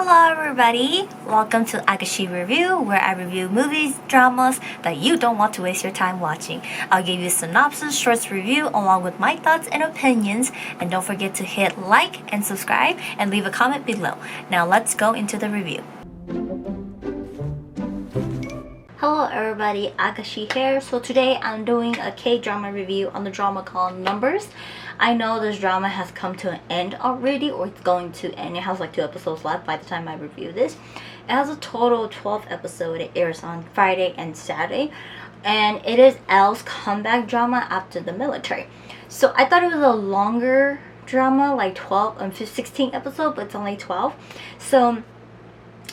Hello everybody! Welcome to Agashi Review, where I review movies, dramas that you don't want to waste your time watching. I'll give you a synopsis, shorts review, along with my thoughts and opinions. And don't forget to hit like and subscribe and leave a comment below. Now let's go into the review. Hello everybody, Akashi here. So today I'm doing a K-drama review on the drama called Numbers. I know this drama has come to an end already, or it's going to end. It has like 2 episodes left by the time I review this. It has a total of 12 episodes. It airs on Friday and Saturday. And it is L's comeback drama after the military. So I thought it was a longer drama, like 12 and 16 episodes, but it's only 12. So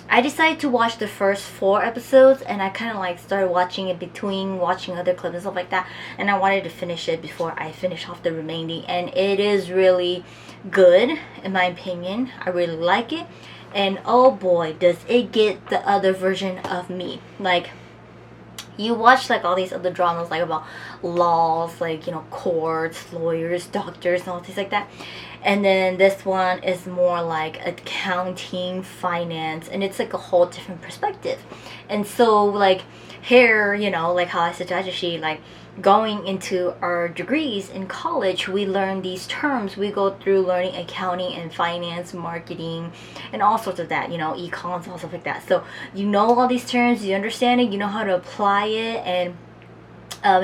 I decided to watch the first 4 episodes, and I kind of like started watching it between watching other clips and stuff like that, and I wanted to finish it before I finish off the remaining, and it is really good in my opinion. I really like it, and oh boy does it get the other version of me. Like, you watch like all these other dramas like about laws, like, you know, courts, lawyers, doctors, and all things like that. And then this one is more like accounting, finance, and it's like a whole different perspective. And so like here, you know, like how I said to Ajashi, like going into our degrees in college, we learn these terms. We go through learning accounting and finance, marketing, and all sorts of that, you know, econs, all stuff like that. So you know all these terms, you understand it, you know how to apply it, and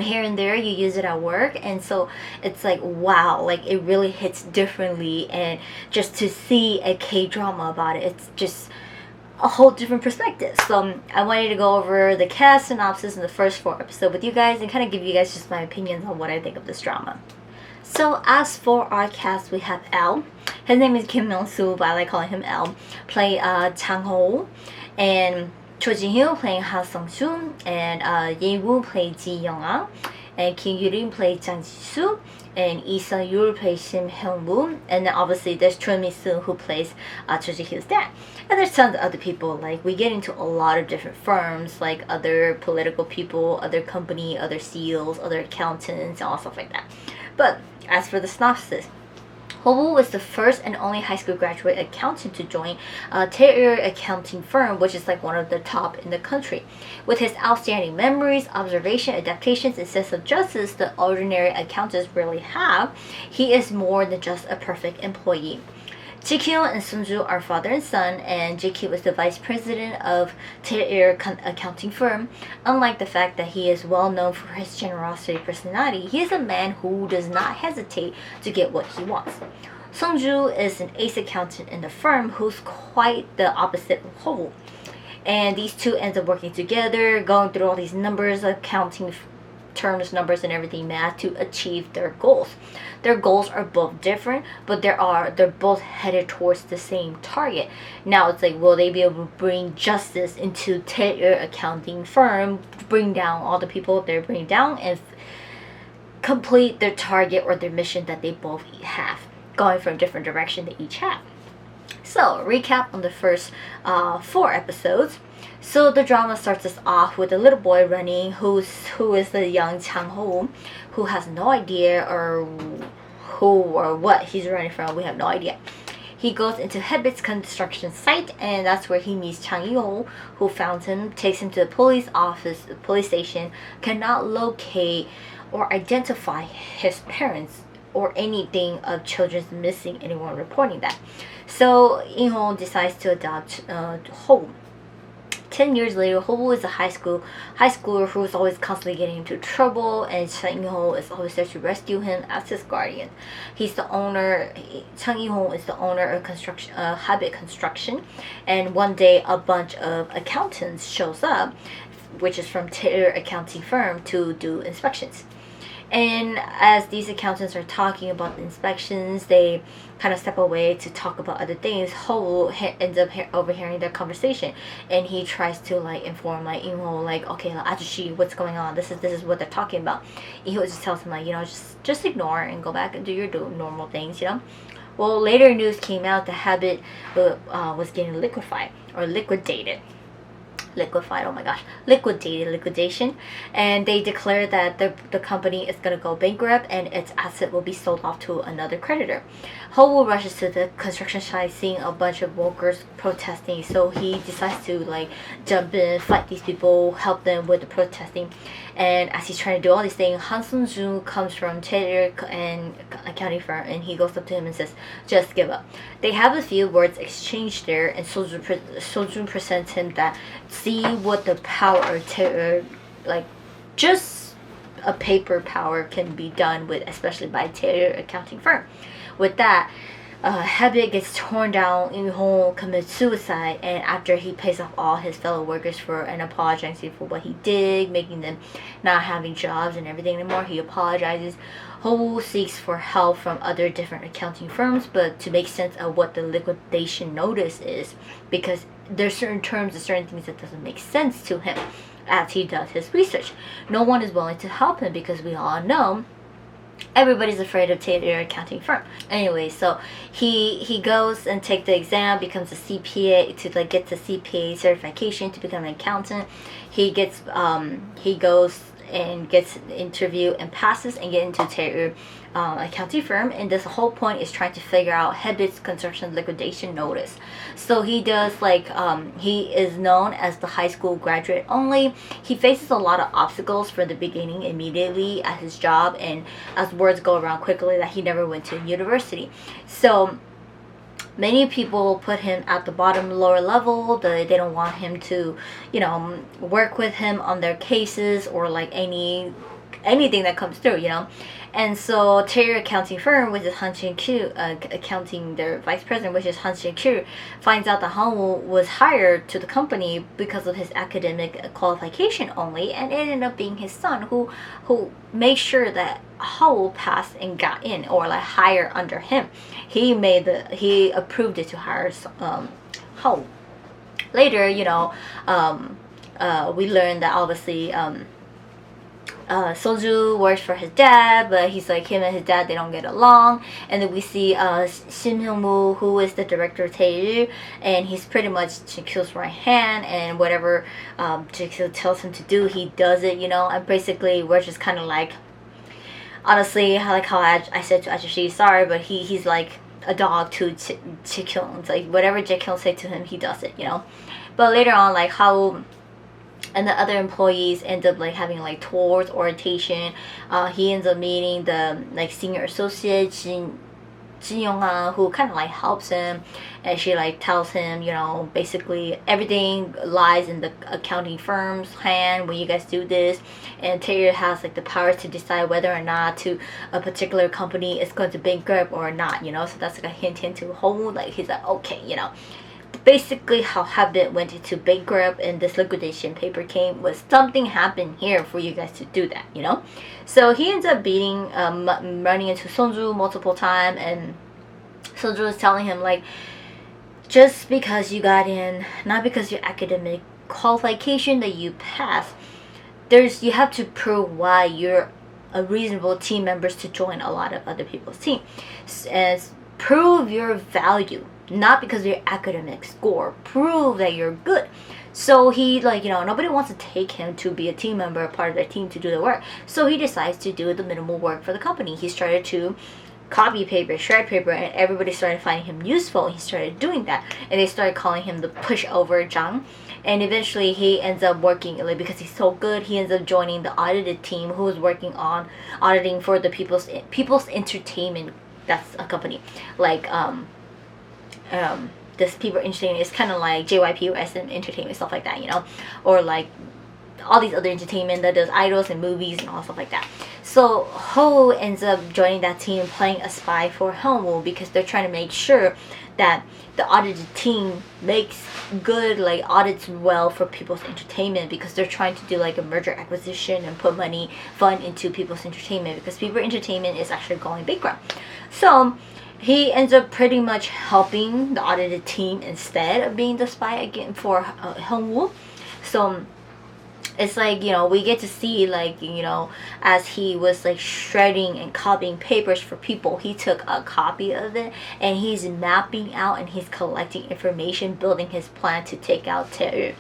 here and there you use it at work. And so it's like, wow, like it really hits differently. And just to see a K-drama about it, it's just a whole different perspective. So I wanted to go over the cast synopsis in the first 4 episodes with you guys and kind of give you guys just my opinions on what I think of this drama. So as for our cast, we have L. His name is Kim Myung-soo, but I like calling him L. Play Chang Ho, and Choi Jin Hyuk playing Ha Sung-soo, and Ye-woo play Ji Young-ah, and Kim Yoo-rin play Jang Ji-soo, and Lee Sung-yul plays Shim Hyung-woo, and then obviously there's Choi Mi-soo who plays Choi Jin Hyuk's dad. And there's tons of other people. Like, we get into a lot of different firms, like other political people, other company, other CEOs, other accountants, and all stuff like that. But as for the synopsis, Ho-woo was the first and only high school graduate accountant to join a Tae-eul accounting firm, which is like one of the top in the country. With his outstanding memories, observation, adaptations, and sense of justice that ordinary accountants rarely have, he is more than just a perfect employee. Ji-kyo and Sun-ju are father and son, and Ji-kyo is the vice president of Tae-eul accounting firm. Unlike the fact that he is well known for his generosity personality, he is a man who does not hesitate to get what he wants. Sung-ju is an ace accountant in the firm who's quite the opposite of Ho-woo. And these two end up working together, going through all these numbers, accounting terms, numbers, and everything, math, to achieve their goals. Their goals are both different, but they're both headed towards the same target. Now it's like, will they be able to bring justice into Tae-eul accounting firm, bring down all the people they're bringing down, and complete their target or their mission that they both have, going from different direction they each have. So, recap on the first 4 episodes. So the drama starts us off with a little boy running who is the young Chang Ho, who has no idea or who or what he's running from. We have no idea. He goes into Hebit's construction site, and that's where he meets Chang Yi-ho, who found him, takes him to the police station, cannot locate or identify his parents or anything of children's missing, anyone reporting that. So Yi-ho decides to adopt Ho. 10 years later, Ho-woo is a high schooler who is always constantly getting into trouble, and Chang Yi-ho is always there to rescue him as his guardian. Chang Yi-ho is the owner of Habit Construction, and one day a bunch of accountants shows up, which is from Tae-eul accounting firm, to do inspections. And as these accountants are talking about the inspections, they kind of step away to talk about other things. Ho ends up overhearing their conversation, and he tries to like inform like Inho, like, okay, like, Ajushi, what's going on? This is what they're talking about. Inho just tells him like, you know, just ignore and go back and do your normal things, you know. Well, later news came out the Habit was getting liquefied or liquidated. liquefied, oh my gosh, liquidation, and they declare that the company is going to go bankrupt and its asset will be sold off to another creditor. Ho rushes to the construction site seeing a bunch of workers protesting, so he decides to like jump in, fight these people, help them with the protesting. And as he's trying to do all these things, Han Sung-joo comes from Taylor and accounting firm, and he goes up to him and says, "Just give up." They have a few words exchanged there, and Sojun presents him that see what the power of Taylor, like just a paper power, can be done with, especially by Taylor accounting firm. With that, Habit gets torn down, In-ho commits suicide, and after he pays off all his fellow workers for and apologizing for what he did, making them not having jobs and everything anymore, he apologizes. Ho seeks for help from other different accounting firms, but to make sense of what the liquidation notice is, because there's certain terms and certain things that doesn't make sense to him as he does his research. No one is willing to help him because we all know everybody's afraid of Taylor accounting firm. Anyway, so he goes and takes the exam, becomes a CPA to like get the CPA certification to become an accountant. He goes and gets an interview and passes and get into Taylor accounting firm, and this whole point is trying to figure out Hebit's construction liquidation notice. So he does like he is known as the high school graduate only. He faces a lot of obstacles from the beginning immediately at his job, and as words go around quickly that he never went to university. So many people put him at the bottom lower level. They don't want him to, you know, work with him on their cases or like anything that comes through, you know. And so Taylor accounting firm, which is Han Shin-kyu, accounting their vice president, which is Han Shin-kyu, finds out that Han-woo was hired to the company because of his academic qualification only, and it ended up being his son who made sure that Han-woo passed and got in, or like hire under him. He approved it to hire Han-woo. Later, you know, we learned that obviously Soju works for his dad, but he's like, him and his dad, they don't get along. And then we see Shin Hyung-woo, who is the director of Taeil, and he's pretty much Ji-kyu's right hand, and whatever Ji-kyu tells him to do, he does it, you know. And basically we're just kind of like, honestly, like how I said to Ajushi, sorry, but he's like a dog to Ji-kyu. It's like whatever Ji-kyu say to him, he does it, you know. But later on, like how and the other employees end up like having like tours, orientation. He ends up meeting the like senior associate Jin Young, who kind of like helps him, and she like tells him, you know, basically everything lies in the accounting firm's hand when you guys do this, and Taylor has like the power to decide whether or not a particular company is going to bankrupt or not, you know. So that's like a hint to hold, like he's like, okay, you know. Basically how Habit went into bankrupt and this liquidation paper came was something happened here for you guys to do that, you know. So he ends up running into Sonju multiple times, and Sonju is telling him like, just because you got in, not because your academic qualification that you passed, you have to prove why you're a reasonable team members to join a lot of other people's team, and prove your value. Not because of your academic score. Prove that you're good. So he, like, you know, nobody wants to take him to be a team member, a part of their team to do the work. So he decides to do the minimal work for the company. He started to copy paper, shred paper, and everybody started finding him useful. He started doing that. And they started calling him the pushover Jang. And eventually he ends up working, like, because he's so good, he ends up joining the audited team who is working on auditing for the People's Entertainment. That's a company. Like, this People Entertainment is kind of like JYP or SM Entertainment, stuff like that, you know, or like all these other entertainment that does idols and movies and all stuff like that. So Ho ends up joining that team, playing a spy for Hyung-woo, because they're trying to make sure that the audited team makes good, like, audits well for People's Entertainment, because they're trying to do like a merger acquisition and put fund into People's Entertainment, because People Entertainment is actually going bankrupt. So he ends up pretty much helping the audited team instead of being the spy again for Hyung-woo. So it's like, you know, we get to see, like, you know, as he was like shredding and copying papers for people, he took a copy of it and he's mapping out and he's collecting information, building his plan to take out Terry.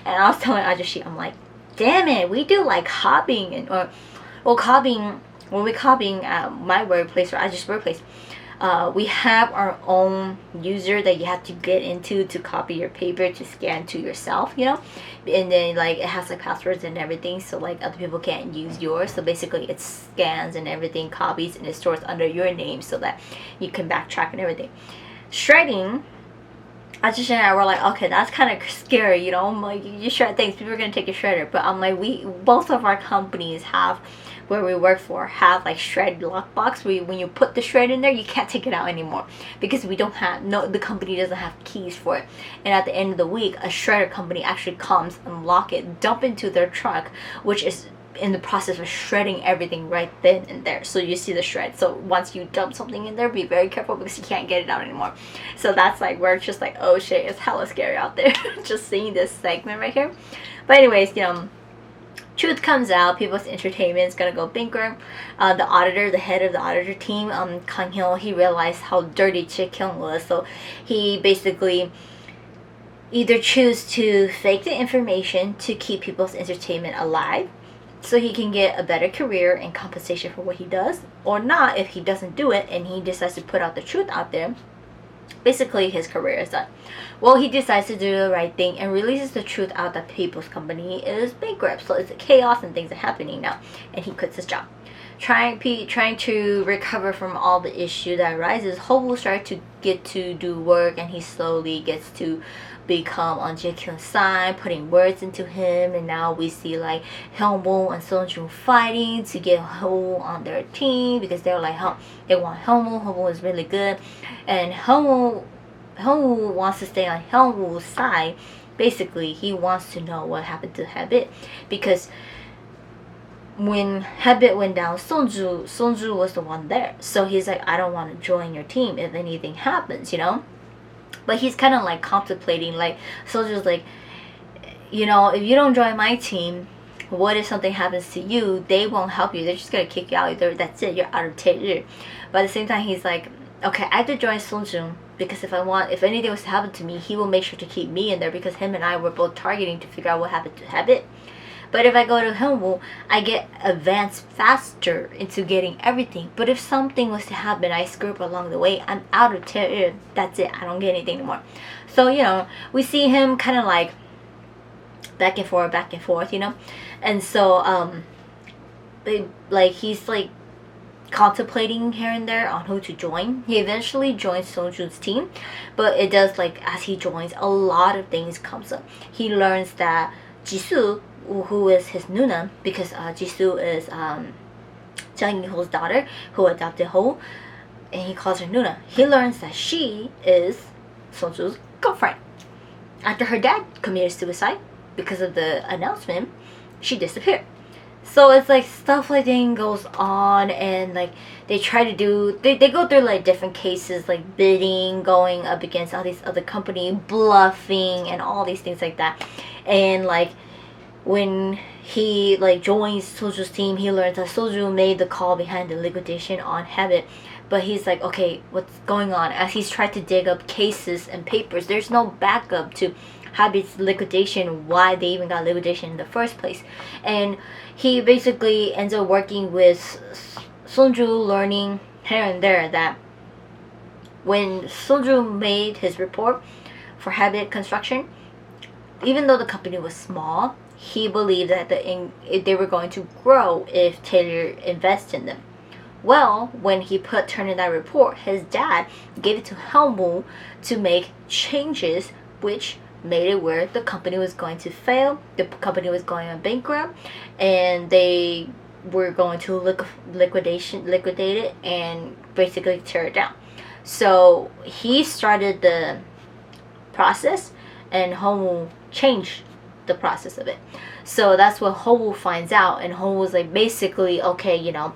And I was telling Ajashi, I'm like, damn it, we do like copying, and copying, when we're copying at my workplace or Aja's workplace, we have our own user that you have to get into to copy your paper to scan to yourself, you know, and then like it has like passwords and everything, so like other people can't use yours. So basically it scans and everything, copies, and it stores under your name so that you can backtrack and everything. Shredding, Ajay and I were like, okay, that's kind of scary, you know. I'm like, you shred things, people are gonna take a shredder. But I'm like, both of our companies have, where we work for, have like shred lockbox. When you put the shred in there, you can't take it out anymore because we don't have, the company doesn't have keys for it. And at the end of the week, a shredder company actually comes and lock it, dump into their truck, which is in the process of shredding everything right then and there. So you see the shred. So once you dump something in there, be very careful because you can't get it out anymore. So that's like, we're just like, oh shit, it's hella scary out there. Just seeing this segment right here. But anyways, you know, truth comes out, People's Entertainment is gonna go bankrupt. The auditor, the head of the auditor team, Kang Hyuk, he realized how dirty Chae Kyung was. So he basically either choose to fake the information to keep People's Entertainment alive, so he can get a better career and compensation for what he does, or not. If he doesn't do it and he decides to put out the truth out there, basically his career is done. Well, he decides to do the right thing and releases the truth out that People's company is bankrupt. So it's chaos and things are happening now, and he quits his job. Trying to recover from all the issue that arises, Ho will start to get to do work, and he slowly gets to become on Jae Kyung's side, putting words into him. And now we see like Hyung-woo and Sung-joon fighting to get Ho on their team because they're like, they want Hyung-woo. Hyung-woo is really good, and Hyung-woo wants to stay on Hyung-woo's side. Basically, he wants to know what happened to Habit, because when Habit went down, Sonju was the one there. So he's like, I don't want to join your team if anything happens, you know. But he's kind of like contemplating, like, Sonju's like, you know, if you don't join my team, what if something happens to you? They won't help you. They're just gonna kick you out. That's it. You're out of Tae. But at the same time, he's like, okay, I have to join Sonju because if anything was to happen to me, he will make sure to keep me in there, because him and I were both targeting to figure out what happened to Habit. But if I go to Hyungwoo, I get advanced faster into getting everything. But if something was to happen, I screw up along the way, I'm out of Tae. That's it. I don't get anything anymore. So, you know, we see him kind of like back and forth, you know. And so, he's like contemplating here and there on who to join. He eventually joins Songjoon's team, but it does, like, as he joins, a lot of things comes up. He learns that Jisoo, who is his Nuna, because Jisoo is Jang Ho's daughter who adopted Ho, and he calls her Nuna. He learns that she is Songjoon's girlfriend. After her dad committed suicide because of the announcement, she disappeared. So it's like stuff like that goes on, and like they try to do, they go through like different cases, like bidding, going up against all these other companies, bluffing, and all these things like that. And like when he like joins Soju's team, he learns that Soju made the call behind the liquidation on Habit. But he's like, okay, what's going on? As he's tried to dig up cases and papers, there's no backup to Habit's liquidation, why they even got liquidation in the first place. And he basically ends up working with Sunju, learning here and there that when Sunju made his report for Habit construction, even though the company was small, he believed that they were going to grow if Taylor invests in them. Well, when he turned in that report, his dad gave it to Helmu to make changes, which made it where the company was going to fail, the company was going on bankrupt, and they were going to liquidate it and basically tear it down. So he started the process, and Helmu changed the process of it. So that's what Ho finds out, and Ho was like, basically, okay, you know,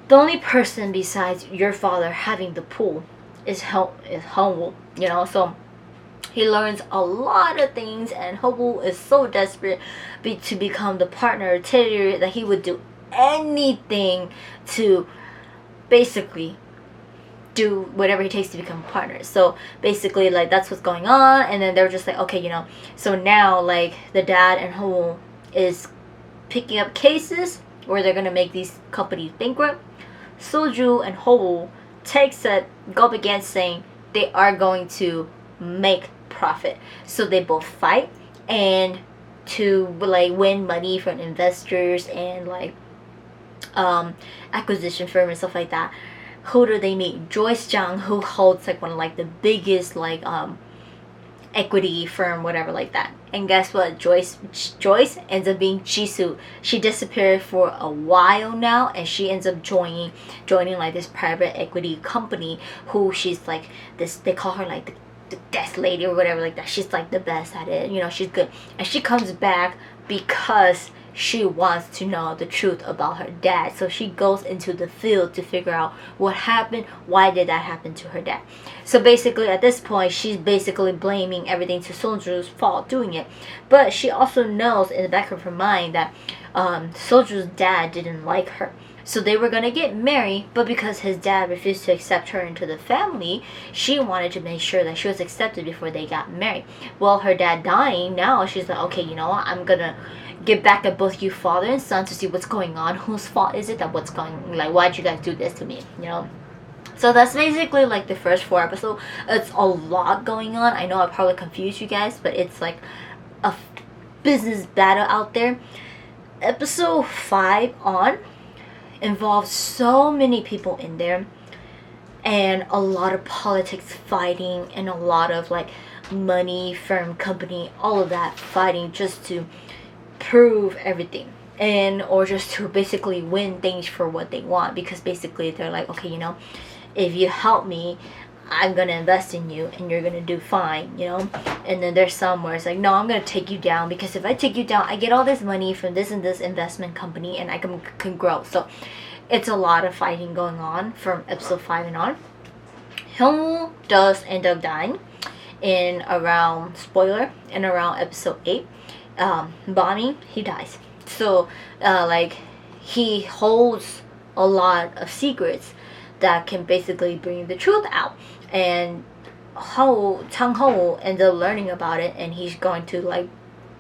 the only person besides your father having the pool is Ho, you know. So He learns a lot of things, and Hobo is so desperate to become the partner of Tae that he would do anything to basically do whatever it takes to become partners. So basically, like, that's what's going on. And then they're just like, okay, you know, so now like the dad and Hobo is picking up cases where they're gonna make these companies bankrupt. Soju and Hobo takes up go against saying they are going to make profit. So they both fight, and to like win money from investors and like acquisition firm and stuff like that. Who do they meet? Joyce Jung, who holds like one of like the biggest like equity firm, whatever like that. And guess what? Joyce ends up being Jisoo. She disappeared for a while now, and she ends up joining like this private equity company. Who she's like this. They call her like the death lady or whatever like that. She's like the best at it. You know, she's good, and she comes back because she wants to know the truth about her dad. So she goes into the field to figure out what happened, why did that happen to her dad. So basically at this point, she's basically blaming everything to Soju's fault doing it. But she also knows in the back of her mind that Soju's dad didn't like her. So they were gonna get married, but because his dad refused to accept her into the family, she wanted to make sure that she was accepted before they got married. Well, her dad dying, now she's like, okay, you know what, I'm gonna get back at both you father and son to see what's going on. Whose fault is it that what's going, like, why'd you guys do this to me, you know? So that's basically like the first 4 episodes. It's a lot going on. I know I probably confused you guys, but it's like a business battle out there. Episode 5 on involves so many people in there, and a lot of politics fighting, and a lot of like money, firm, company, all of that fighting just to prove everything, and or just to basically win things for what they want. Because basically they're like, okay, you know, if you help me, I'm gonna invest in you and you're gonna do fine, you know. And then there's some where it's like, no, I'm gonna take you down, because if I take you down, I get all this money from this and this investment company, and I can grow. So it's a lot of fighting going on from episode 5 and on. Hyung does end up dying in around, spoiler, in around episode 8. Bonnie, he dies. So like he holds a lot of secrets that can basically bring the truth out, and Chang Ho ends up learning about it, and he's going to like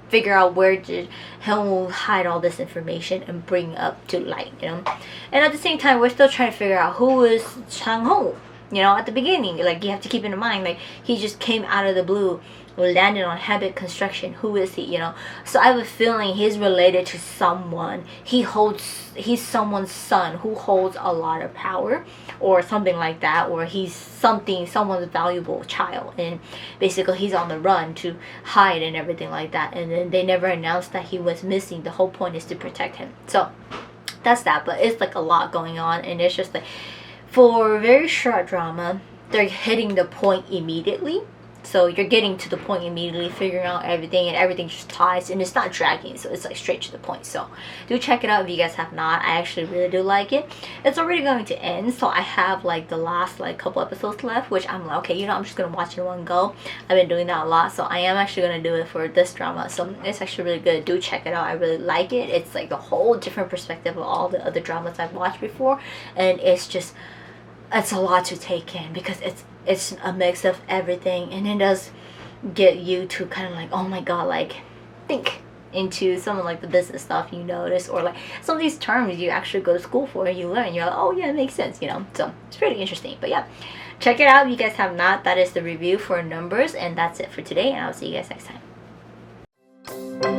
figure out where did Hyung hide all this information and bring up to light, you know. And at the same time, we're still trying to figure out who is Chang Ho, you know. At the beginning, like, you have to keep in mind, like, he just came out of the blue, landed on Habit Construction. Who is he, you know? So I have a feeling he's related to someone. He's someone's son who holds a lot of power, or something like that, or he's someone's valuable child, and basically he's on the run to hide and everything like that. And then they never announced that he was missing. The whole point is to protect him. So that's that. But it's like a lot going on, and it's just like, for a very short drama, they're hitting the point immediately. So you're getting to the point immediately, figuring out everything, and everything just ties, and it's not dragging, so it's like straight to the point. So do check it out if you guys have not. I actually really do like it. It's already going to end, so I have like the last like couple episodes left, which I'm like, okay, you know, I'm just gonna watch it in one go. I've been doing that a lot, so I am actually gonna do it for this drama. So it's actually really good. Do check it out. I really like it. It's like a whole different perspective of all the other dramas I've watched before, and it's a lot to take in, because it's a mix of everything, and it does get you to kind of like, oh my god, like, think into some of like the business stuff you notice, or like some of these terms you actually go to school for and you learn, you're like, oh yeah, it makes sense, you know. So it's pretty interesting. But yeah, check it out if you guys have not. That is the review for Numbers, and that's it for today, and I'll see you guys next time.